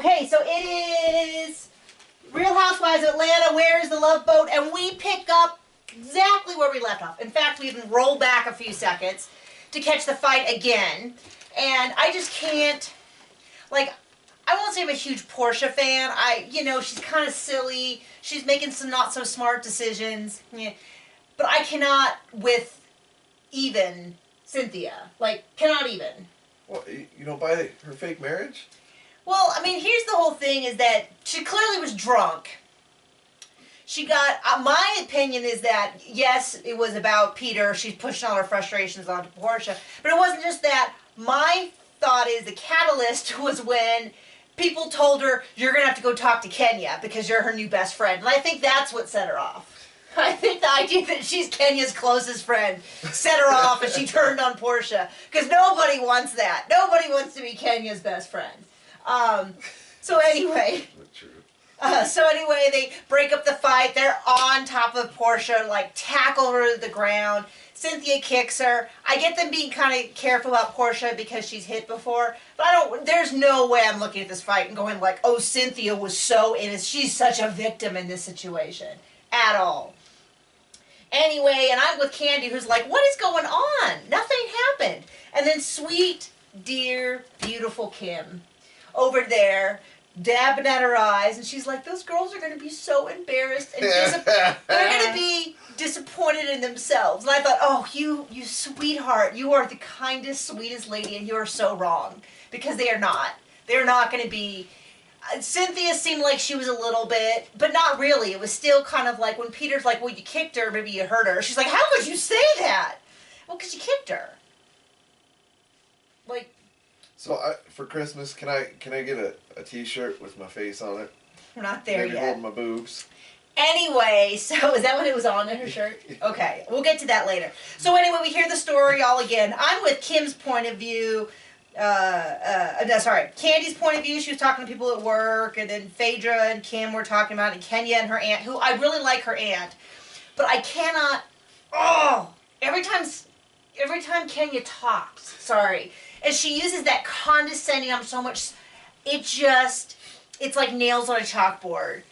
Okay, so it is Real Housewives of Atlanta, Where's the Love Boat? And we pick up exactly where we left off. In fact, we even roll back a few seconds to catch the fight again. And I just can't, like, I won't say I'm a huge Portia fan. She's kind of silly. She's making some not so smart decisions. Yeah. But I cannot with even Cynthia. Like, cannot even. Well, you don't buy her fake marriage? Well, I mean, here's the whole thing is that she clearly was drunk. She got, my opinion is that, yes, it was about Peter. She's pushing all her frustrations onto Portia. But it wasn't just that. My thought is the catalyst was when people told her, you're going to have to go talk to Kenya because you're her new best friend. And I think that's what set her off. I think the idea that she's Kenya's closest friend set her off and she turned on Portia. Because nobody wants that. Nobody wants to be Kenya's best friend. So anyway, they break up the fight. They're on top of Portia, like tackle her to the ground. Cynthia kicks her. I get them being kind of careful about Portia because she's hit before, but there's no way I'm looking at this fight and going like, oh, Cynthia was so innocent. She's such a victim in this situation. At all. Anyway, and I'm with Candy who's like, what is going on? Nothing happened. And then sweet, dear, beautiful Kim over there, dabbing at her eyes, and she's like, those girls are going to be so embarrassed, and they're going to be disappointed in themselves. And I thought, oh, you sweetheart, you are the kindest, sweetest lady, and you are so wrong, because they are not. They're not going to be. Cynthia seemed like she was a little bit, but not really. It was still kind of like when Peter's like, well, you kicked her, maybe you hurt her. She's like, how could you say that? Well, because you kicked her. Like, so for Christmas, can I get a T-shirt with my face on it? We're not there Maybe yet. holding my boobs. Anyway, so is that what it was on in her shirt? Okay, we'll get to that later. So anyway, we hear the story all again. I'm with Kim's point of view. Candy's point of view. She was talking to people at work, and then Phaedra and Kim were talking about, and Kenya and her aunt, who I really like her aunt, but I cannot. Oh, every time Kenya talks, and she uses that condescending, I'm so much, it's like nails on a chalkboard,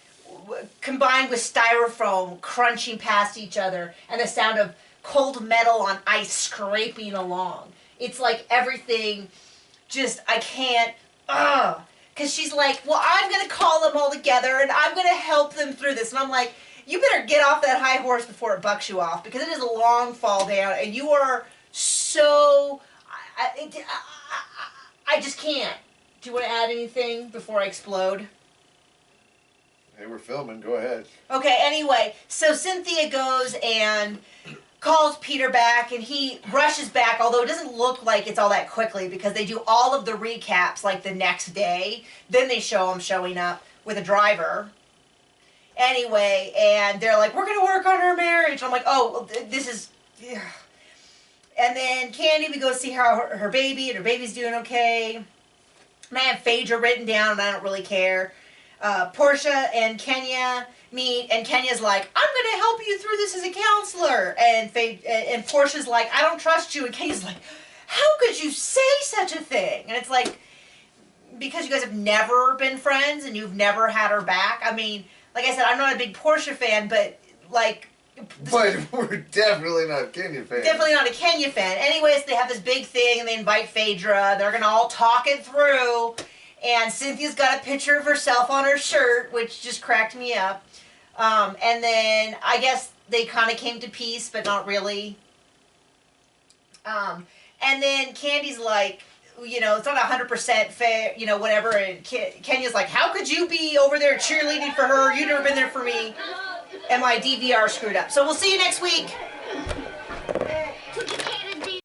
combined with styrofoam crunching past each other, and the sound of cold metal on ice scraping along. It's like everything, I can't, because she's like, well, I'm going to call them all together, and I'm going to help them through this, and I'm like, you better get off that high horse before it bucks you off, because it is a long fall down, and you are so, I just can't. Do you want to add anything before I explode? Hey, we're filming. Go ahead. Okay, anyway, so Cynthia goes and calls Peter back, and he rushes back, although it doesn't look like it's all that quickly because they do all of the recaps like the next day. Then they show him showing up with a driver. Anyway, and they're like, we're going to work on her marriage. I'm like, oh, this is... Yeah. And then Candy, we go see how her baby, and her baby's doing okay. And I have Phaedra written down, and I don't really care. Portia and Kenya meet, and Kenya's like, I'm going to help you through this as a counselor. And Portia's like, I don't trust you. And Kenya's like, how could you say such a thing? And it's like, because you guys have never been friends, and you've never had her back. I mean, like I said, I'm not a big Portia fan, but, like... But we're definitely not Kenya fans. Definitely not a Kenya fan. Anyways, they have this big thing, and they invite Phaedra. They're going to all talk it through. And Cynthia's got a picture of herself on her shirt, which just cracked me up. And then I guess they kind of came to peace, but not really. And then Candy's like, it's not 100% fair, whatever. And Kenya's like, how could you be over there cheerleading for her? You've never been there for me. And my DVR screwed up. So we'll see you next week.